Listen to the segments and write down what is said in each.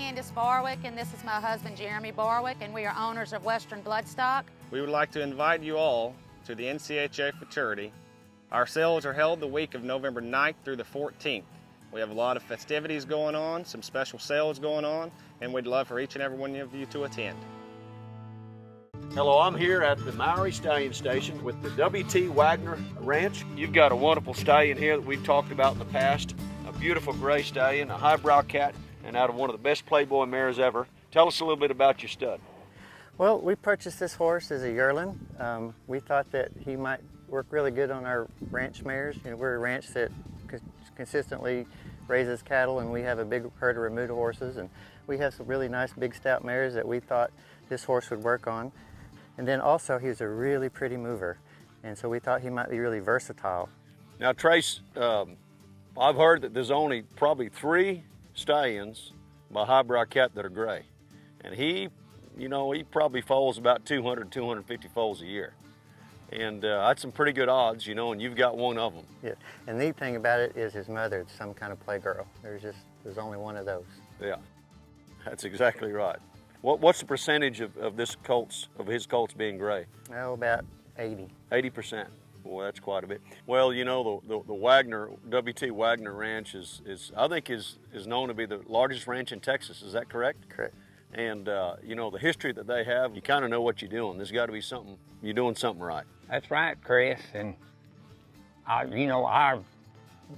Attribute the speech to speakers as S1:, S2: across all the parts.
S1: Candace Barwick, and this is my husband Jeremy Barwick, and we are owners of Western Bloodstock.
S2: We would like to invite you all to the NCHA Futurity. Our sales are held the week of November 9th through the 14th. We have a lot of festivities going on, some special sales going on, and we'd love for each and every one of you to attend.
S3: Hello, I'm here at the Maori Stallion Station with the WB2 Wagner Ranch. You've got a wonderful stallion here that we've talked about in the past, a beautiful gray stallion, a highbrow cat, and out of one of the best Playboy mares ever. Tell us a little bit about your stud.
S4: Well, we purchased this horse as a yearling. We thought that he might work really good on our ranch mares. You know, we're a ranch that consistently raises cattle, and we have a big herd of remuda horses, and we have some really nice big stout mares that we thought this horse would work on. And then also he was a really pretty mover, and so we thought he might be really versatile.
S3: Now Trace, I've heard that there's only probably 3 stallions by highbrow cat that are gray, and he probably foals about 200, 250 foals a year. And that's some pretty good odds, you know, and you've got one of them.
S4: Yeah, and the neat thing about it is his mother is some kind of playgirl. There's only one of those.
S3: Yeah, that's exactly right. What's the percentage of his colts being gray?
S4: Oh, about 80.
S3: 80%. Boy, that's quite a bit. Well, you know, the Wagner, WB2 Wagner Ranch is I think is known to be the largest ranch in Texas. Is that correct?
S4: Correct.
S3: And you know, the history that they have, you kind of know what you're doing. There's got to be something, you're doing something right.
S5: That's right, Chris. And our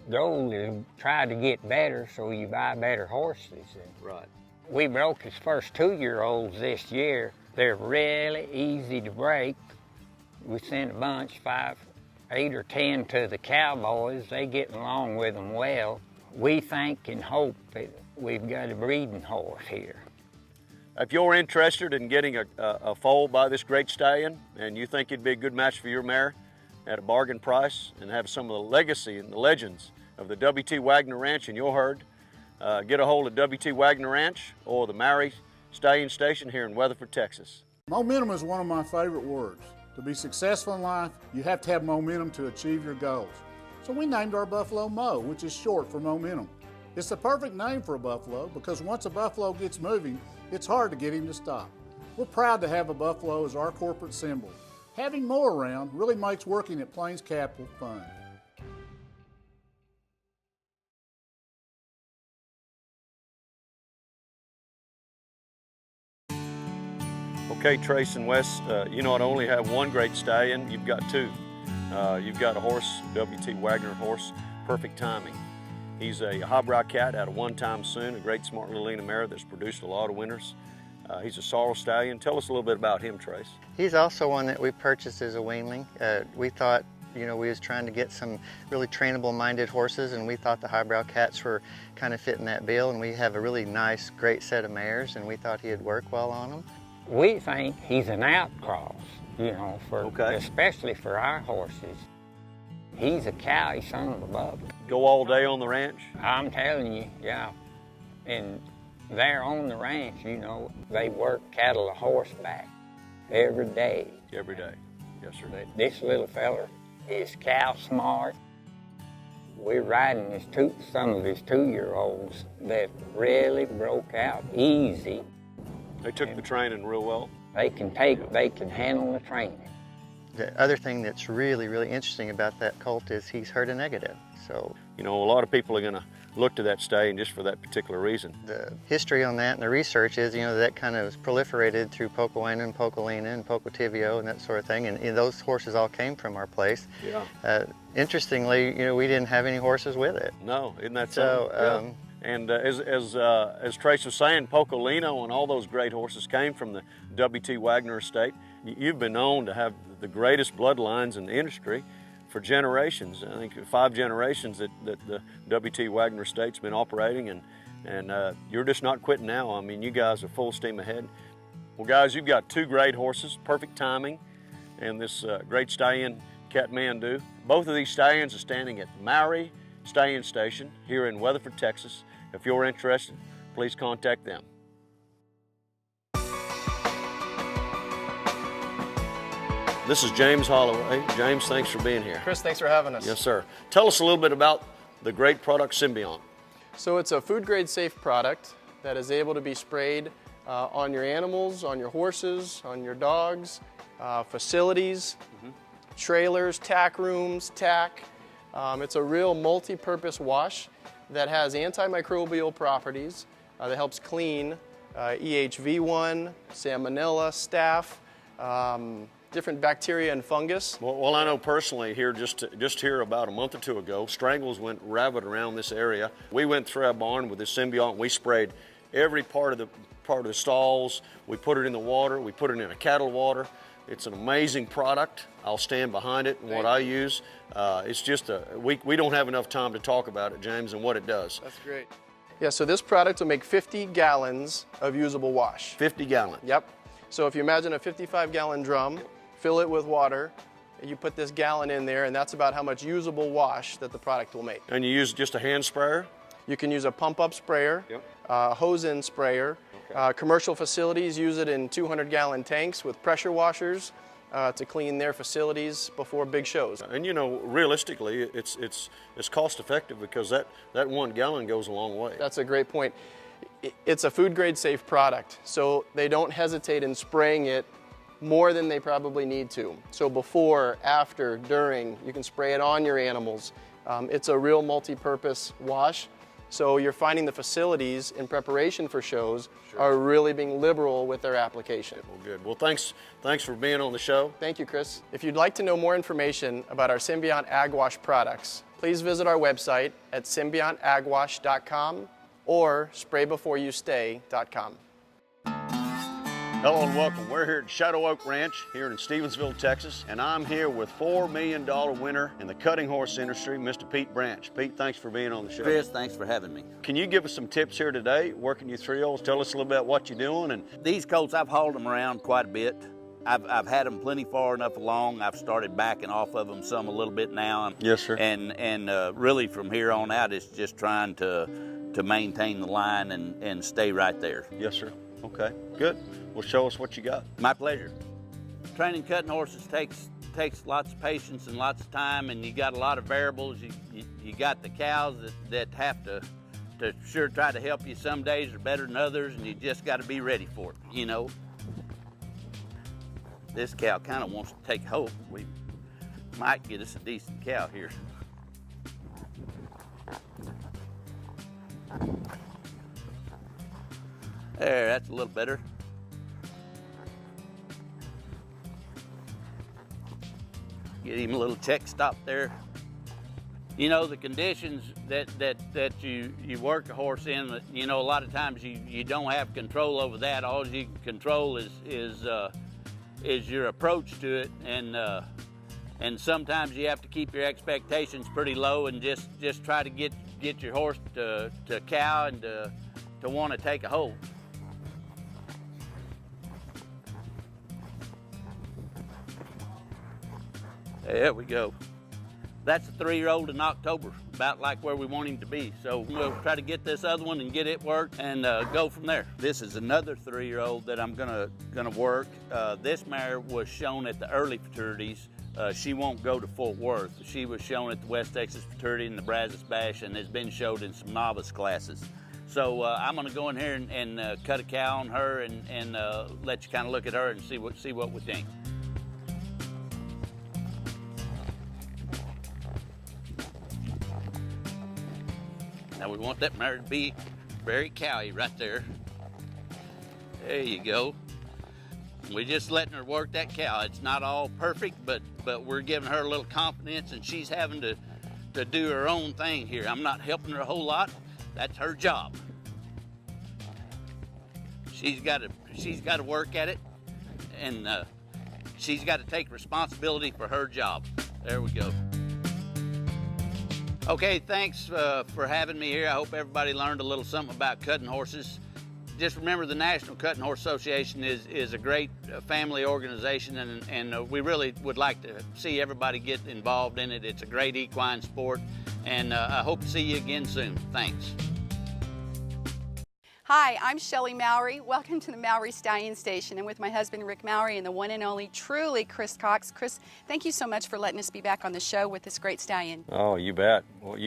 S5: goal is to try to get better so you buy better horses. And
S3: right.
S5: we broke his first 2-year-olds this year. They're really easy to break. We sent a bunch, 8 or 10 to the Cowboys. They get along with them well. We think and hope that we've got a breeding horse here.
S3: If you're interested in getting a foal by this great stallion and you think it'd be a good match for your mare at a bargain price and have some of the legacy and the legends of the WB2 Wagner Ranch in your herd, get a hold of WB2 Wagner Ranch or the Maori Stallion Station here in Weatherford, Texas.
S6: Momentum is one of my favorite words. To be successful in life, you have to have momentum to achieve your goals. So we named our buffalo Mo, which is short for momentum. It's the perfect name for a buffalo because once a buffalo gets moving, it's hard to get him to stop. We're proud to have a buffalo as our corporate symbol. Having Mo around really makes working at Plains Capital fun.
S3: Okay, Trace and Wes, you not only have one great stallion, you've got 2. You've got a horse, WB2 Wagner horse, Perfect Timing. He's a highbrow cat out of One Time Soon, a great smart little Lena mare that's produced a lot of winners. He's a sorrel stallion. Tell us a little bit about him, Trace.
S4: He's also one that we purchased as a weanling. We thought, we was trying to get some really trainable-minded horses, and we thought the highbrow cats were kind of fitting that bill, and we have a really nice, great set of mares, and we thought he'd work well on them.
S5: We think he's an outcross, especially for our horses. He's a cow, son of a bubba.
S3: Go all day on the ranch?
S5: I'm telling you, yeah. And there on the ranch, they work cattle to horseback every day.
S3: Every day, yes sir.
S5: But this little fella is cow smart. We're riding some of his 2-year-olds that really broke out easy.
S3: They took the training real well?
S5: They can handle the training.
S4: The other thing that's really, really interesting about that colt is he's herd negative. So,
S3: a lot of people are going to look to that stallion just for that particular reason.
S4: The history on that and the research is, that kind of proliferated through Pocoana and Pocolina and Pocotivio and that sort of thing, and those horses all came from our place.
S3: Yeah.
S4: Interestingly, we didn't have any horses with it.
S3: No, isn't that so? Yeah. And as Trace was saying, Pocolino and all those great horses came from the WB2 Wagner estate. You've been known to have the greatest bloodlines in the industry for generations. I think 5 generations that the WB2 Wagner estate's been operating, and you're just not quitting now. I mean, you guys are full steam ahead. Well, guys, you've got 2 great horses, Perfect Timing, and this great stallion, Kathmandu. Both of these stallions are standing at Maori Stallion Station here in Weatherford, Texas. If you're interested, please contact them. This is James Holloway. James, thanks for being here.
S7: Chris, thanks for having us.
S3: Yes, sir. Tell us a little bit about the great product Symbiont.
S7: So it's a food grade safe product. that is able to be sprayed on your animals, on your horses, on your dogs, facilities, trailers, tack rooms, tack. It's a real multi-purpose wash that has antimicrobial properties that helps clean EHV1, Salmonella, Staph, different bacteria and fungus.
S3: Well, I know personally here, just here about a month or two ago, strangles went rabid around this area. We went through our barn with this Symbiont. We sprayed every part of the stalls. We put it in the water. We put it in a cattle water. It's an amazing product. I'll stand behind it and what I use. It's just we don't have enough time to talk about it, James, and what it does.
S7: That's great. Yeah, so this product will make 50 gallons of usable wash.
S3: 50 gallons.
S7: Yep. So if you imagine a 55-gallon drum, fill it with water, you put this gallon in there, and that's about how much usable wash that the product will make.
S3: And you use just a hand sprayer?
S7: You can use a pump-up sprayer, hose-in sprayer.
S3: Okay.
S7: Commercial facilities use it in 200-gallon tanks with pressure washers to clean their facilities before big shows.
S3: And you know, realistically, it's cost-effective because that 1 gallon goes a long way.
S7: That's a great point. It's a food-grade safe product, so they don't hesitate in spraying it more than they probably need to. So before, after, during, you can spray it on your animals. It's a real multi-purpose wash. So you're finding the facilities in preparation for shows are really being liberal with their application.
S3: Well, good. Well, thanks for being on the show.
S7: Thank you, Chris. If you'd like to know more information about our Symbiont Ag Wash products, please visit our website at symbiontagwash.com or spraybeforeyoustay.com.
S3: Hello and welcome. We're here at Shadow Oak Ranch here in Stevensville, Texas, and I'm here with $4 million winner in the cutting horse industry, Mr. Pete Branch. Pete, thanks for being on the show.
S8: Chris, thanks for having me.
S3: Can you give us some tips here today, working your 3-year-olds? Tell us a little bit what you're doing. And
S8: These colts, I've hauled them around quite a bit. I've had them plenty far enough along. I've started backing off of them some a little bit now.
S3: Yes, sir.
S8: And really from here on out, it's just trying to maintain the line and stay right there.
S3: Yes, sir. Okay, good. Well, show us what you got.
S8: My pleasure. Training cutting horses takes lots of patience and lots of time, and you got a lot of variables. You got the cows that have to sure try to help you. Some days are better than others, and you just got to be ready for it, you know. This cow kind of wants to take hold. We might get us a decent cow here. There, that's a little better. Get him a little check stop there. You know, the conditions that you work a horse in, you know, a lot of times you don't have control over that. All you can control is your approach to it, and sometimes you have to keep your expectations pretty low and just try to get your horse to cow and to want to take a hold. There we go. That's a 3-year-old in October, about like where we want him to be. So we'll try to get this other one and get it worked and go from there. This is another 3-year-old that I'm gonna work. This mare was shown at the early fraternities. She won't go to Fort Worth. She was shown at the West Texas Fraternity and the Brazos Bash and has been showed in some novice classes. So I'm gonna go in here and cut a cow on her and let you kind of look at her and see what we think. Now we want that mare to be very cowy right there. There you go. We're just letting her work that cow. It's not all perfect, but we're giving her a little confidence, and she's having to do her own thing here. I'm not helping her a whole lot. That's her job. She's got to work at it, and she's got to take responsibility for her job. There we go. Okay, thanks for having me here. I hope everybody learned a little something about cutting horses. Just remember, the National Cutting Horse Association is a great family organization, and we really would like to see everybody get involved in it. It's a great equine sport, and I hope to see you again soon. Thanks.
S9: Hi, I'm Shelley Mowry. Welcome to the Mowry Stallion Station. I'm with my husband Rick Mowry and the one and only truly Chris Cox. Chris, thank you so much for letting us be back on the show with this great stallion.
S3: Oh, you bet. Well,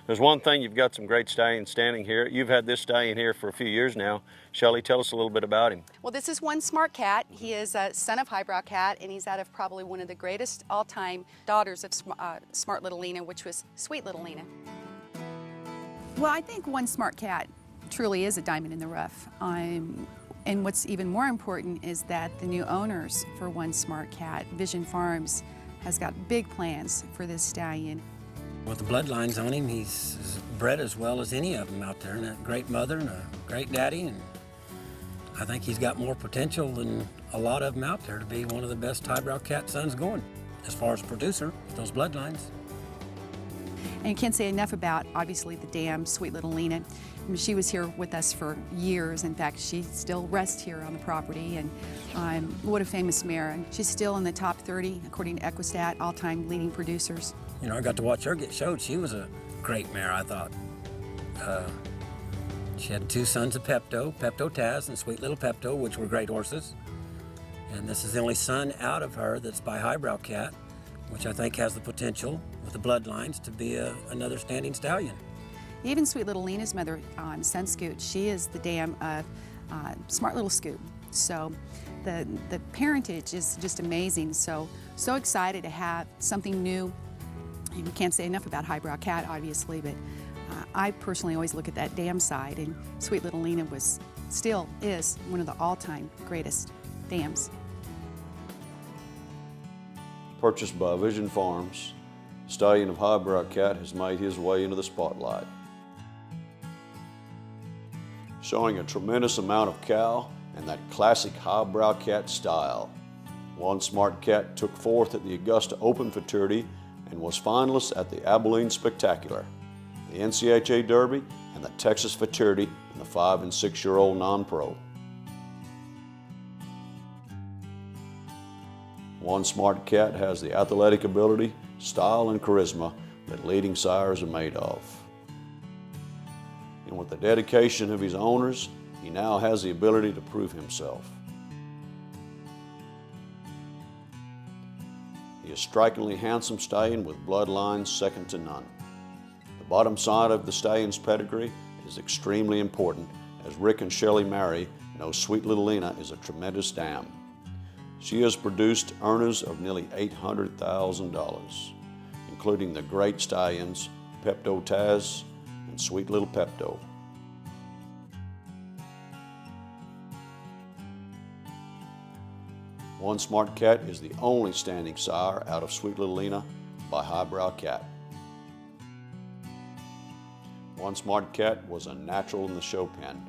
S3: there's one thing, you've got some great stallions standing here. You've had this stallion here for a few years now. Shelley, tell us a little bit about him.
S9: Well, this is one Smart Cat. He is a son of Highbrow Cat, and he's out of probably one of the greatest all-time daughters of Smart Little Lena, which was Sweet Little Lena. Well, I think one Smart Cat truly is a diamond in the rough. And what's even more important is that the new owners for One Smart Cat, Vision Farms, has got big plans for this stallion.
S10: With the bloodlines on him, he's bred as well as any of them out there, and a great mother and a great daddy, and I think he's got more potential than a lot of them out there to be one of the best highbrow cat sons going, as far as producer, with those bloodlines.
S9: And you can't say enough about, obviously, the dam, Sweet Little Lena. I mean, she was here with us for years. In fact, she still rests here on the property, and what a famous mare. And she's still in the top 30, according to Equistat, all-time leading producers.
S10: You know, I got to watch her get showed. She was a great mare, I thought. She had two sons of Pepto, Pepto Taz and Sweet Little Pepto, which were great horses. And this is the only son out of her that's by Highbrow Cat, which I think has the potential, with the bloodlines, to be another standing stallion.
S9: Even Sweet Little Lena's mother, Sun Scoot, she is the dam of Smart Little Scoot. So the parentage is just amazing. So excited to have something new. And we can't say enough about Highbrow Cat, obviously, but I personally always look at that dam side, and Sweet Little Lena still is one of the all-time greatest dams.
S3: Purchased by Vision Farms, stallion of Highbrow Cat has made his way into the spotlight. Showing a tremendous amount of cow and that classic Highbrow Cat style. One Smart Cat took fourth at the Augusta Open Futurity and was finalist at the Abilene Spectacular, the NCHA Derby, and the Texas Futurity in the 5- and 6-year-old non-pro. One Smart Cat has the athletic ability, style, and charisma that leading sires are made of. And with the dedication of his owners, he now has the ability to prove himself. He is a strikingly handsome stallion with bloodlines second to none. The bottom side of the stallion's pedigree is extremely important, as Rick and Shelley Mowry know Sweet Little Lena is a tremendous dam. She has produced earners of nearly $800,000, including the great stallions Pepto Taz and Sweet Little Pepto. One Smart Cat is the only standing sire out of Sweet Little Lena by Highbrow Cat. One Smart Cat was a natural in the show pen,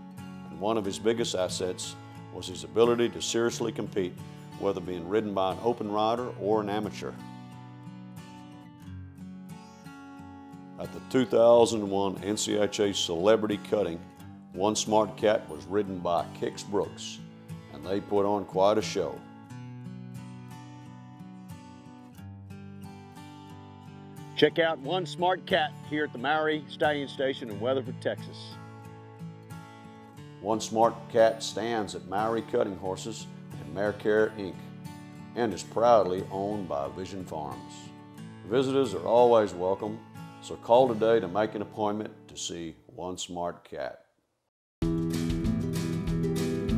S3: and one of his biggest assets was his ability to seriously compete, whether being ridden by an open rider or an amateur. At the 2001 NCHA Celebrity Cutting, One Smart Cat was ridden by Kix Brooks, and they put on quite a show. Check out One Smart Cat here at the Mowry Stallion Station in Weatherford, Texas. One Smart Cat stands at Mowry Cutting Horses and Mare Care, Inc., and is proudly owned by Vision Farms. Visitors are always welcome, so call today to make an appointment to see One Smart Cat.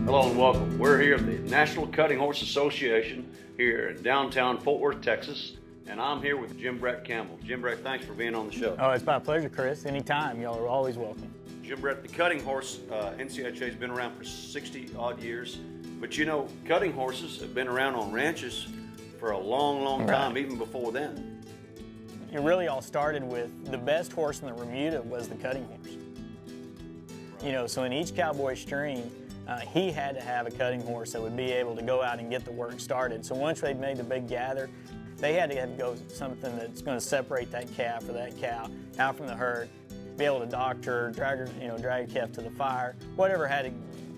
S3: Hello and welcome. We're here at the National Cutting Horse Association here in downtown Fort Worth, Texas, and I'm here with Jim Brett Campbell. Jim Brett, thanks for being on the show.
S11: Oh, it's my pleasure, Chris. Anytime. Y'all are always welcome.
S3: Jim Brett, the cutting horse, NCHA has been around for 60 odd years, but you know, cutting horses have been around on ranches for a long time, even before then.
S11: It really all started with the best horse in the remuda was the cutting horse. You know, so in each cowboy stream, he had to have a cutting horse that would be able to go out and get the work started. So once they'd made the big gather, they had to go something that's going to separate that calf or that cow out from the herd, be able to doctor, drag a calf to the fire. Whatever had to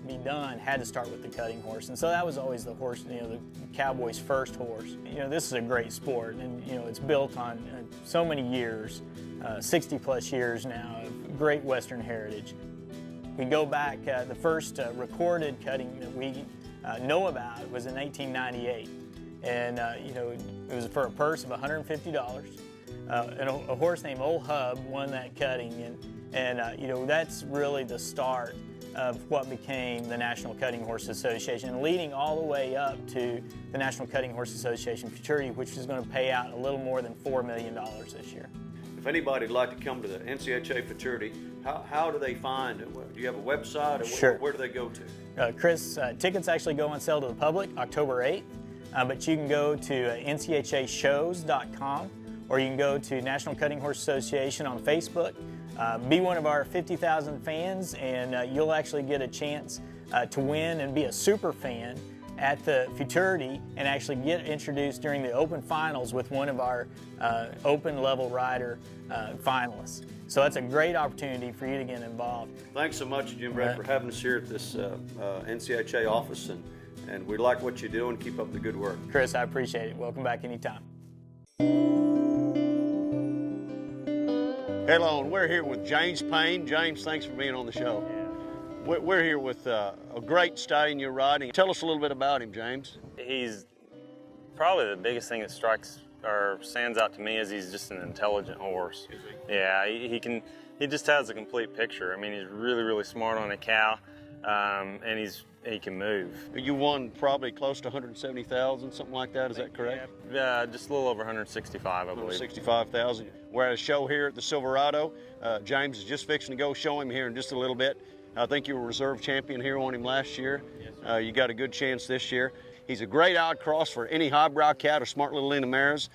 S11: be done had to start with the cutting horse. And so that was always the horse, the cowboy's first horse. This is a great sport, and it's built on so many years, 60 plus years now of great Western heritage. We go back, the first recorded cutting that we know about was in 1898. And it was for a purse of $150. And a horse named Old Hub won that cutting, and that's really the start of what became the National Cutting Horse Association, leading all the way up to the National Cutting Horse Association Futurity, which is going to pay out a little more than $4 million this year.
S3: If anybody'd like to come to the NCHA Futurity, how do they find it? Do you have a website? Or
S11: Sure.
S3: Where do they go to?
S11: Chris, tickets actually go on sale to the public October 8th, but you can go to nchashows.com, or you can go to National Cutting Horse Association on Facebook. Be one of our 50,000 fans, and you'll actually get a chance to win and be a super fan at the Futurity and actually get introduced during the open finals with one of our open level rider finalists. So that's a great opportunity for you to get involved.
S3: Thanks so much, Jim Brett, for having us here at this NCHA office, and we like what you do and keep up the good work.
S11: Chris, I appreciate it. Welcome back anytime.
S3: Hello, and we're here with James Payne. James, thanks for being on the show. We're here with a great stallion you're riding. Tell us a little bit about him, James.
S12: He's probably the biggest thing that strikes or stands out to me is he's just an intelligent horse.
S3: Is he?
S12: Yeah, he just has a complete picture. I mean, he's really, really smart on a cow, and he can move.
S3: You won probably close to 170,000, something like that. Is that correct?
S12: Yeah, just a little over 165, I believe.
S3: 165,000. We're at a show here at the Silverado. James is just fixing to go show him here in just a little bit. I think you were reserve champion here on him last year.
S12: Yes,
S3: you got a good chance this year. He's a great outcross for any highbrow cat or smart little Lena mares.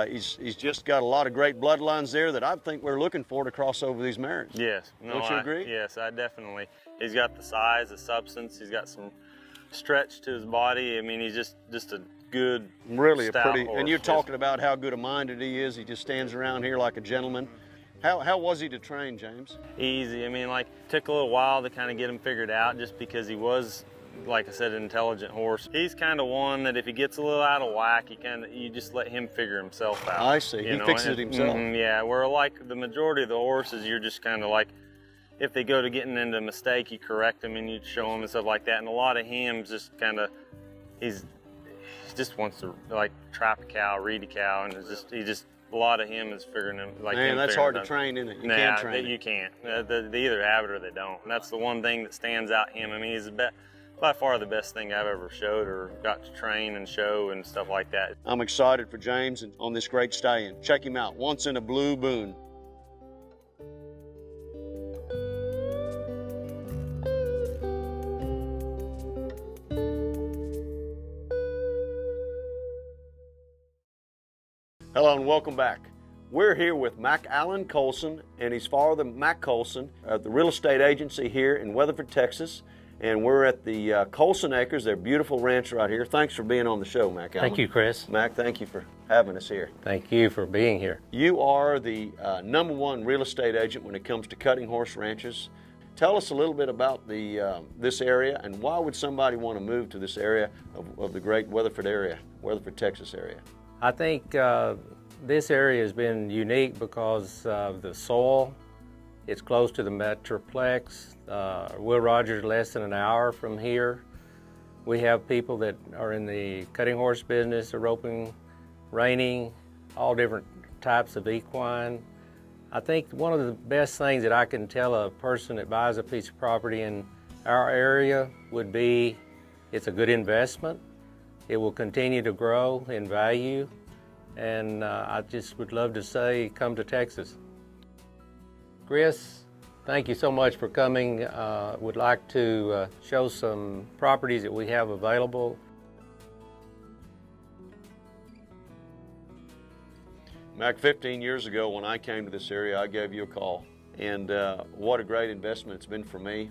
S3: He's just got a lot of great bloodlines there that I think we're looking for to cross over these mares.
S12: Yes. No,
S3: Don't you agree?
S12: Yes, I definitely. He's got the size, the substance. He's got some stretch to his body. I mean, he's just a good,
S3: really a
S12: stout
S3: pretty.
S12: horse.
S3: And you're talking about how good a minded he is. He just stands around here like a gentleman. How was he to train, James?
S12: Easy. I mean, like, took a little while to kind of get him figured out just because he was, like I said, an intelligent horse. He's kind of one that if he gets a little out of whack, you just let him figure himself out.
S3: I see. He fixes it himself.
S12: Yeah, where like the majority of the horses, you're just kind of like, if they go to getting into a mistake, you correct them and you show them and stuff like that. And a lot of him just kind of, he just wants to like trap a cow, read a cow, and a lot of him is figuring them like.
S3: Man, that's hard to train, isn't it? You can't train.
S12: You can't. They either have it or they don't. And that's the one thing that stands out him. I mean, he's by far the best thing I've ever showed or got to train and show and stuff like that.
S3: I'm excited for James and on this great stallion. Check him out. Once in a Blue Boon. Hello and welcome back. We're here with Mac Allen Colson and his father, Mac Colson, at the real estate agency here in Weatherford, Texas. And we're at the Colson Acres, their beautiful ranch right here. Thanks for being on the show, Mac Allen.
S13: Thank you, Chris.
S3: Mac, thank you for having us here.
S13: Thank you for being here.
S3: You are the #1 real estate agent when it comes to cutting horse ranches. Tell us a little bit about this area, and why would somebody want to move to this area of the great Weatherford area, Weatherford, Texas area?
S13: I think this area has been unique because of the soil. It's close to the Metroplex. Will Rogers less than an hour from here. We have people that are in the cutting horse business, roping, reining, all different types of equine. I think one of the best things that I can tell a person that buys a piece of property in our area would be it's a good investment. It will continue to grow in value, and I just would love to say come to Texas. Chris, thank you so much for coming. Would like to show some properties that we have available.
S3: Mac, 15 years ago when I came to this area, I gave you a call, and what a great investment it's been for me.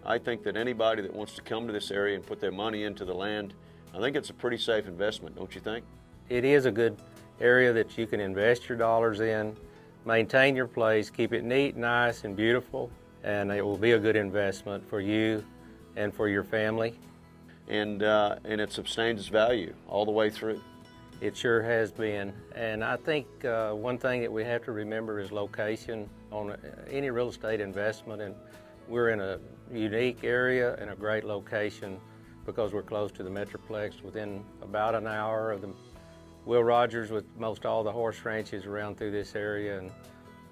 S3: I think that anybody that wants to come to this area and put their money into the land, I think it's a pretty safe investment, don't you think?
S13: It is a good area that you can invest your dollars in, maintain your place, keep it neat, nice, and beautiful, and it will be a good investment for you and for your family.
S3: And it sustains its value all the way through.
S13: It sure has been. And I think one thing that we have to remember is location on any real estate investment. And we're in a unique area and a great location because we're close to the Metroplex, within about an hour of the Will Rogers with most all the horse ranches around through this area, and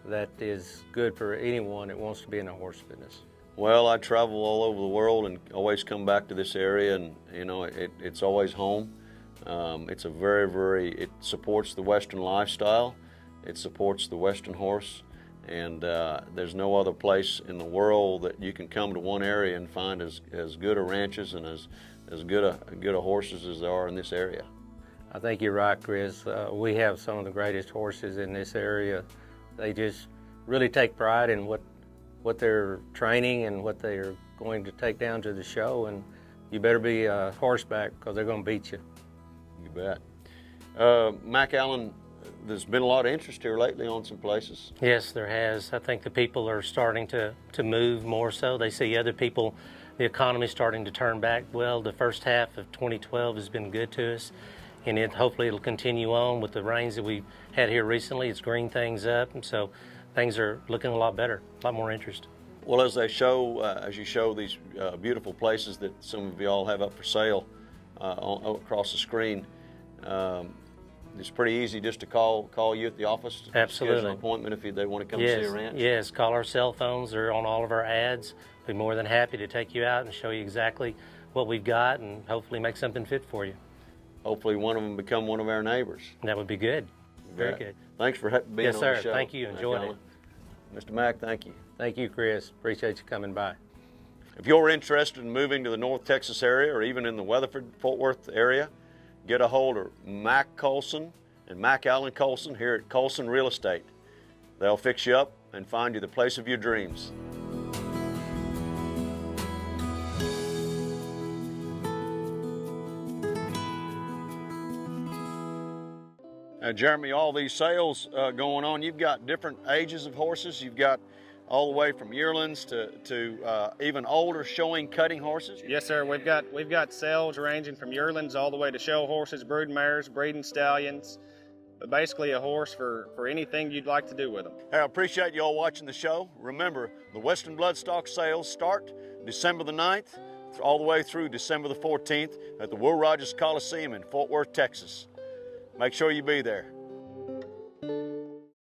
S13: that is good for anyone that wants to be in the horse business.
S3: Well, I travel all over the world and always come back to this area, and you know, it's always home. It's a it supports the Western lifestyle, it supports the Western horse, and there's no other place in the world that you can come to one area and find as good a ranches and as good a horses as there are in this area.
S13: I think you're right, Chris. We have some of the greatest horses in this area. They just really take pride in what they're training and what they're going to take down to the show, and you better be horseback because they're going to beat you.
S3: You bet. Mac Allen, there's been a lot of interest here lately on some places.
S14: Yes, there has. I think the people are starting to move more so. They see other people, the economy's starting to turn back. Well, the first half of 2012 has been good to us, and hopefully it'll continue on with the rains that we've had here recently. It's greened things up, and so things are looking a lot better, a lot more interest.
S3: Well, as you show these beautiful places that some of you all have up for sale across the screen, it's pretty easy just to call you at the office.
S14: Absolutely.
S3: Schedule an appointment if they want to come see a ranch.
S14: Yes, call our cell phones. They're on all of our ads. We'd be more than happy to take you out and show you exactly what we've got and hopefully make something fit for you.
S3: Hopefully one of them become one of our neighbors.
S14: That would be good. Very good.
S3: Thanks for being on the show.
S14: Yes, sir. Thank you. Enjoyed it.
S3: Mr. Mack, thank you.
S13: Thank you, Chris. Appreciate you coming by.
S3: If you're interested in moving to the North Texas area or even in the Weatherford, Fort Worth area, get a hold of Mac Colson and Mac Allen Colson here at Colson Real Estate. They'll fix you up and find you the place of your dreams. Now, Jeremy, all these sales going on, you've got different ages of horses. You've got all the way from yearlings to even older showing cutting horses.
S2: Yes, sir. We've got sales ranging from yearlings all the way to show horses, brood mares, breeding stallions, but basically a horse for anything you'd like to do with them.
S3: Hey, I appreciate you all watching the show. Remember, the Western Bloodstock sales start December the 9th all the way through December the 14th at the Will Rogers Coliseum in Fort Worth, Texas. Make sure you be there.